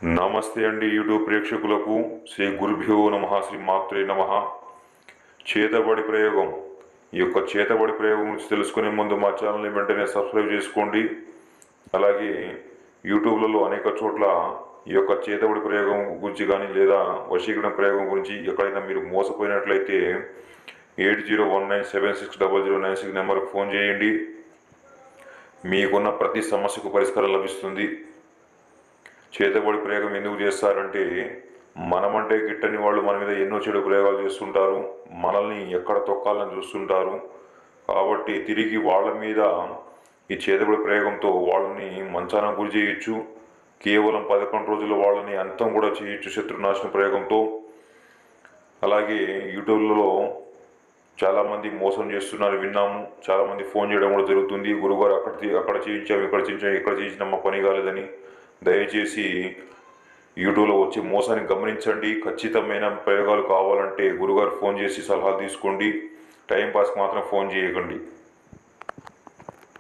నమస్తే అండి యూట్యూబ్ ప్రేక్షకులకు శ్రీ గురుభ్యో నమ శ్రీ మాత్రే నమ. చేతబడి ప్రయోగం. ఈ యొక్క చేతబడి ప్రయోగం గురించి తెలుసుకునే ముందు మా ఛానల్ని వెంటనే సబ్స్క్రైబ్ చేసుకోండి. అలాగే యూట్యూబ్లలో అనేక చోట్ల ఈ యొక్క చేతబడి ప్రయోగం గురించి కానీ లేదా వశీకరణ ప్రయోగం గురించి ఎక్కడైనా మీరు మోసపోయినట్లయితే 8019760096 నెంబర్కి ఫోన్ చేయండి. మీకున్న ప్రతి సమస్యకు పరిష్కారం లభిస్తుంది. చేతబడి ప్రయోగం ఎందుకు చేస్తారంటే, మనమంటే గిట్టని వాళ్ళు మన మీద ఎన్నో చెడు ప్రయోగాలు చేస్తుంటారు, మనల్ని ఎక్కడ తొక్కాలని చూస్తుంటారు. కాబట్టి తిరిగి వాళ్ళ మీద ఈ చేతబడి ప్రయోగంతో వాళ్ళని మంచాన గురి చేయొచ్చు. కేవలం 11 రోజుల్లో వాళ్ళని అంతం కూడా చేయొచ్చు శత్రునాశన ప్రయోగంతో. అలాగే యూట్యూబ్లలో చాలామంది మోసం చేస్తున్నారు విన్నాము. చాలామంది ఫోన్ చేయడం కూడా జరుగుతుంది. గురుగారు అక్కడ చేయించాము, ఇక్కడ చేయించిన మా పని కాలేదని. దయచేసి యూట్యూబ్లో వచ్చి మోసాన్ని గమనించండి. ఖచ్చితమైన ప్రయోగాలు కావాలంటే గురుగారు ఫోన్ చేసి సలహాలు తీసుకోండి. టైంపాస్కి మాత్రం ఫోన్ చేయకండి.